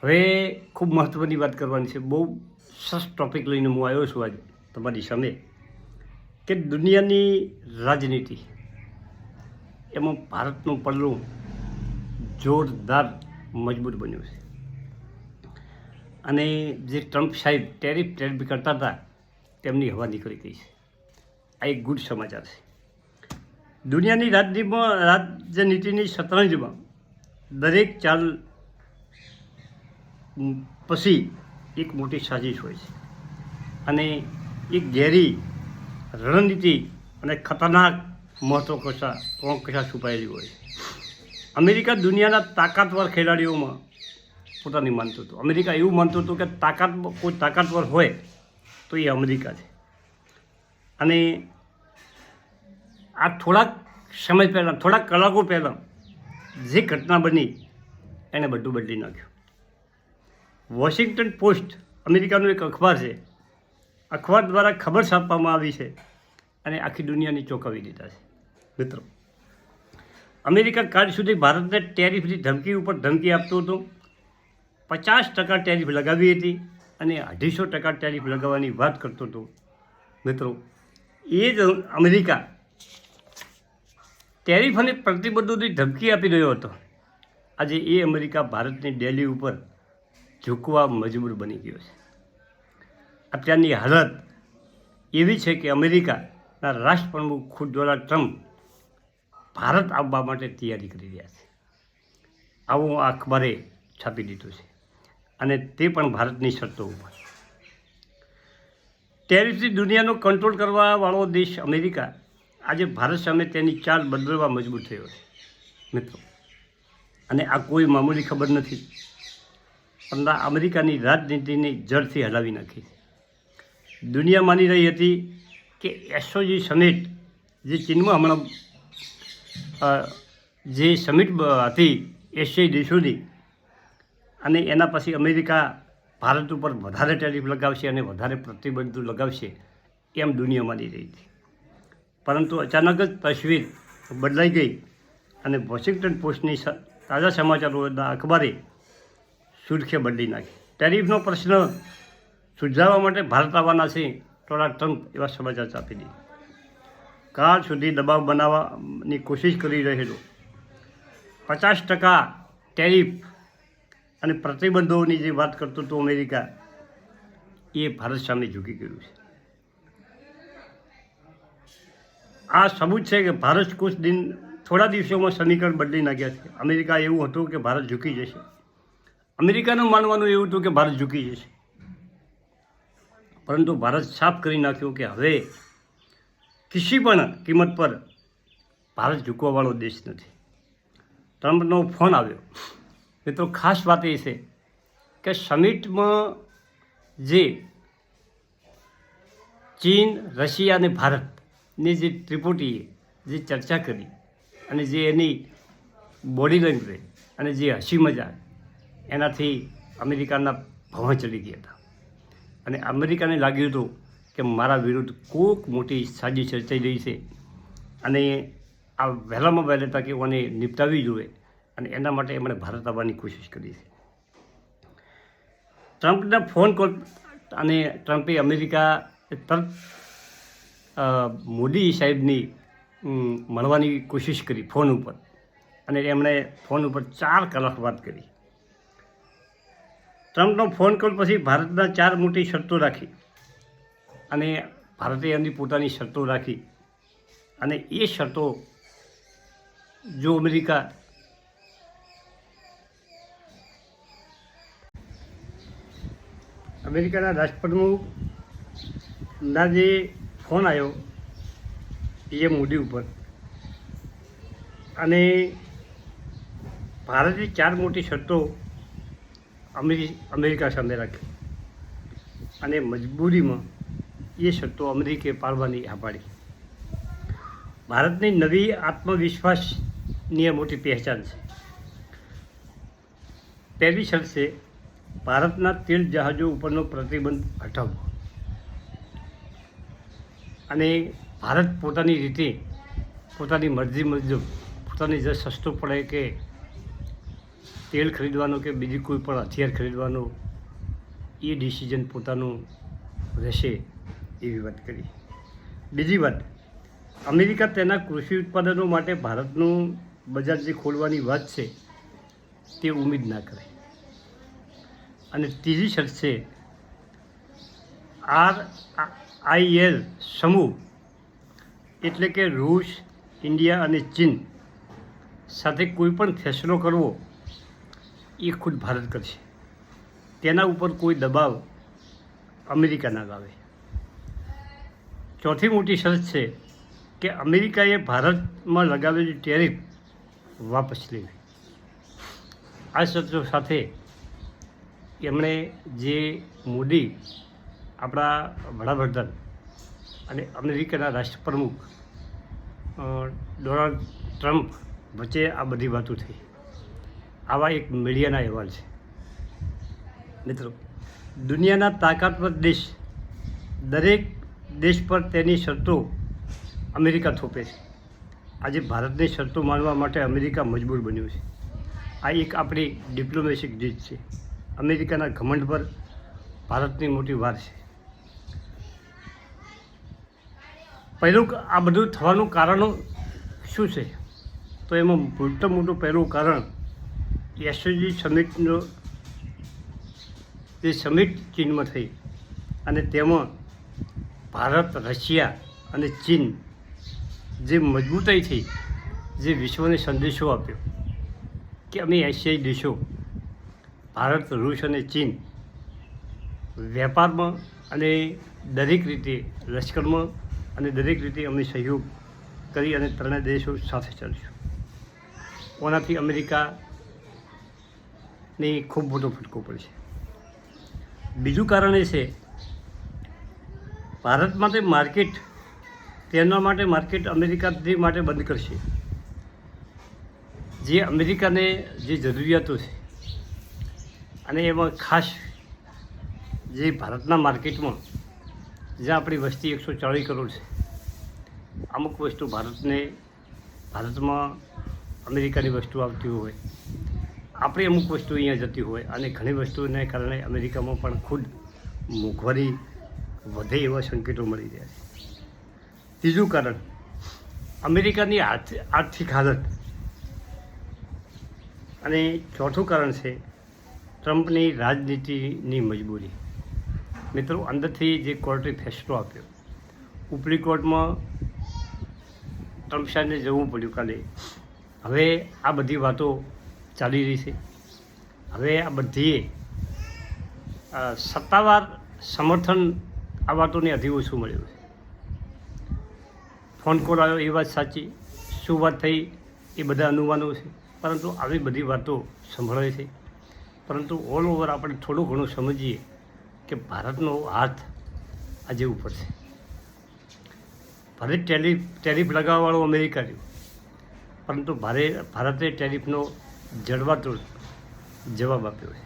હવે ખૂબ મહત્ત્વની વાત કરવાની છે. બહુ સરસ ટૉપિક લઈને હું આવ્યો છું આજે તમારી સામે કે દુનિયાની રાજનીતિ એમાં ભારતનું પલ્લું જોરદાર મજબૂત બન્યું છે. અને જે ટ્રમ્પ સાહેબ ટેરિફ કરતા હતા તેમની હવા નીકળી ગઈ છે. આ એક ગુડ સમાચાર છે. દુનિયાની રાજનીતિની શતરંજમાં દરેક ચાલ પછી એક મોટી સાજિશ હોય છે અને એક ઘેરી રણનીતિ અને ખતરનાક મહત્વાકાંક્ષા છુપાયેલી હોય છે. અમેરિકા દુનિયાના તાકાતવર ખેલાડીઓમાં પોતાની માનતું હતું. અમેરિકા એવું માનતું હતું કે કોઈ તાકાતવર હોય તો એ અમેરિકા છે. અને આ થોડાક સમય પહેલાં, થોડાક કલાકો પહેલાં જે ઘટના બની એણે બધું બદલી નાખ્યું. વોશિંગ્ટન પોસ્ટ અમેરિકાનું એક અખબાર છે. અખબાર દ્વારા ખબર છાપવામાં આવી છે અને આખી દુનિયાને ચોંકાવી દીધા છે. મિત્રો, અમેરિકા કાલ સુધી ભારતને ટેરિફની ધમકી ઉપર ધમકી આપતું હતું. 50% ટેરિફ લગાવી હતી અને 250% ટેરિફ લગાવવાની વાત કરતો હતો. મિત્રો, એ જ અમેરિકા ટેરિફ અને પ્રતિબંધોની ધમકી આપી રહ્યો હતો. આજે એ અમેરિકા ભારતની દિલ્હી ઉપર ઝૂકવા મજબૂર બની ગયો છે. અત્યારની હાલત એવી છે કે અમેરિકાના રાષ્ટ્રપ્રમુખ ખુદ ડોનાલ્ડ ટ્રમ્પ ભારત આવવા માટે તૈયારી કરી રહ્યા છે. આવું આ અખબારે છાપી દીધું છે અને તે પણ ભારતની શરતો ઉપર. ટેરિફથી દુનિયાનો કંટ્રોલ કરવાવાળો દેશ અમેરિકા આજે ભારત સામે તેની ચાલ બદલવા મજબૂર થયો છે. મિત્રો, અને આ કોઈ મામૂલી ખબર નથી, પણ આ અમેરિકાની રાજનીતિને જડથી હલાવી નાખી. દુનિયા માની રહી હતી કે એસઓજી સમિટ જે ચીનમાં હમણાં જે સમિટ હતી એશિયાઈ દેશોની, અને એના પછી અમેરિકા ભારત ઉપર વધારે ટેરિફ લગાવશે અને વધારે પ્રતિબંધો લગાવશે એમ દુનિયા માની રહી હતી. પરંતુ અચાનક જ તસવીર બદલાઈ ગઈ અને વોશિંગ્ટન પોસ્ટની તાજા સમાચારોના અખબારે સુર્ખિયા બદલી નાખી. ટેરિફનો પ્રશ્ન સુલઝાવવા માટે ભારત આવવાના છે ડોનાલ્ડ ટ્રમ્પ એવા સમાચાર છાપી દીધા. કાળ સુધી દબાવ બનાવવાની કોશિશ કરી રહેલો 50% ટેરિફ અને પ્રતિબંધોની જે વાત કરતું હતું અમેરિકા, એ ભારત સામે ઝૂકી ગયું છે. આ સબૂત છે કે ભારત થોડા દિવસોમાં સમીકરણ બદલી નાખ્યા છે. અમેરિકા એવું હતું કે ભારત ઝૂકી જશે. અમેરિકાનું માનવાનું એવું હતું કે ભારત ઝૂકી જશે, પરંતુ ભારત સાફ કરી નાખ્યું કે હવે કિસી પણ કિંમત પર ભારત ઝૂકવાવાળો દેશ નથી. ટ્રમ્પનો ફોન આવ્યો. મિત્રો, ખાસ વાત એ છે કે સમિટમાં જે ચીન, રશિયા અને ભારતની જે ત્રિપુટીએ જે ચર્ચા કરી અને જે એની બોડી લેંગ્વેજ અને જે હસી મજાક, એનાથી અમેરિકાના ભવા ચડી ગયા હતા. અને અમેરિકાને લાગ્યું હતું કે મારા વિરુદ્ધ કોઈક મોટી સાજિશ રચાઈ રહી છે અને આ વહેલામાં વહેલા તકે મને નિપટાવી જોઈએ, અને એના માટે એમણે ભારત આવવાની કોશિશ કરી છે. ટ્રમ્પના ફોન કોલ અને ટ્રમ્પે અમેરિકા તરત મોદી સાહેબની મળવાની કોશિશ કરી ફોન ઉપર, અને એમણે ફોન ઉપર 4 કલાક વાત કરી. ટ્રમ્પનો ફોન કોલ પછી ભારતના 4 મોટી શરતો રાખી અને ભારતે એમની પોતાની શરતો રાખી. અને એ શરતો જો અમેરિકાના રાષ્ટ્રપ્રમુખના જે ફોન આવ્યો એ મોદી ઉપર, અને ભારતે 4 મોટી શરતો અમેરિકા સામે રાખી અને મજબૂરીમાં એ શરતો અમેરિકે પાડવાની હા પાડી. ભારતની નવી આત્મવિશ્વાસની મોટી પહેચાન છે. પહેલી શરત છે ભારતના તેલ જહાજો ઉપરનો પ્રતિબંધ હટાવવો, અને ભારત પોતાની રીતે, પોતાની મરજી મુજબ, પોતાની જે સસ્તું પડે કે તેલ ખરીદવાનો કે બીજી કોઈ પણ હથિયાર ખરીદવાનો એ ડિસિઝન પોતાનું રહેશે એવી વાત કરી. બીજી વાત, અમેરિકા તેના કૃષિ ઉત્પાદનો માટે ભારતનું બજાર જે ખોલવાની વાત છે તે ઉમ્મીદ ના કરે. અને ત્રીજી શરત છે RIL સમૂહ, એટલે કે રૂસ, ઇન્ડિયા અને ચીન સાથે કોઈ પણ ફેસલો કરવો એ ખુદ ભારત કરશે. તેના ઉપર કોઈ દબાવ અમેરિકા ના લાવે. ચોથી મોટી શરત છે કે અમેરિકાએ ભારતમાં લગાવેલી ટેરિફ વાપસ લેવી. આ શરતો સાથે એમણે જે મોદી આપણા વડાપ્રધાન અને અમેરિકાના રાષ્ટ્રપ્રમુખ ડોનાલ્ડ ટ્રમ્પ વચ્ચે આ બધી વાતો થઈ. આવા એક મીડિયાના અહેવાલ છે. મિત્રો, દુનિયાના તાકાતવર દેશ દરેક દેશ પર તેની શરતો અમેરિકા થોપે છે. આજે ભારતની શરતો માનવા માટે અમેરિકા મજબૂર બન્યું છે. આ એક આપણી ડિપ્લોમેટિક જીત છે. અમેરિકાના ઘમંડ પર ભારતની મોટી વાર છે. પહેલું, આ બધું થવાનું કારણો શું છે? તો એમાં મોટું પહેલું કારણ એસસીજી સમિટનો જે સમિટ ચીનમાં થઈ અને તેમાં ભારત, રશિયા અને ચીન જે મજબૂતાઈથી જે વિશ્વને સંદેશો આપ્યો કે અમે એશિયાઈ દેશો ભારત, રૂસ અને ચીન વેપારમાં અને દરેક રીતે લશ્કરમાં અને દરેક રીતે અમે સહયોગ કરી અને ત્રણેય દેશો સાથે ચાલીશું. ઓનાથી અમેરિકાની ખૂબ મોટો ફટકો પડશે. બીજું કારણ એ છે ભારત માટે માર્કેટ, તેના માટે માર્કેટ અમેરિકાથી માટે બંધ કરશે. જે અમેરિકાને જે જરૂરિયાતો છે અને એમાં ખાસ જે ભારતના માર્કેટમાં જ્યાં આપણી વસ્તી 140 કરોડ છે, અમુક વસ્તુ ભારતમાં અમેરિકાની વસ્તુ આવતી હોય, આપણી અમુક વસ્તુ અહીંયા જતી હોય અને ઘણી વસ્તુને કારણે અમેરિકામાં પણ ખુદ મોંઘવારી વધે એવા સંકેતો મળી રહ્યા છે. ત્રીજું કારણ અમેરિકાની આર્થિક હાલત. અને ચોથું કારણ છે ટ્રમ્પની રાજનીતિની મજબૂરી. મિત્રો, અંદરથી જે કોર્ટે ફેસલો આપ્યો, ઉપલી કોર્ટમાં ટ્રમ્પ સાહેબને જવું પડ્યું કાલે. હવે આ બધી વાતો ચાલી રહી છે. હવે આ બધી સત્તાવાર સમર્થન આ વાતોને અધિ ઓછું મળ્યું છે. ફોન કોલ આવ્યો એ વાત સાચી, શું વાત થઈ એ બધા અનુમાનો છે, પરંતુ આવી બધી વાતો સંભળાય છે. પરંતુ ઓલ ઓવર આપણે થોડું ઘણું સમજીએ કે ભારતનો હાથ આજે ઉપર છે. ભલે ટેરિફ લગાવવાવાળો અમેરિકા રહ્યું, પરંતુ ભારતે ટેરિફનો જડબાતોડ જવાબ આપ્યો છે.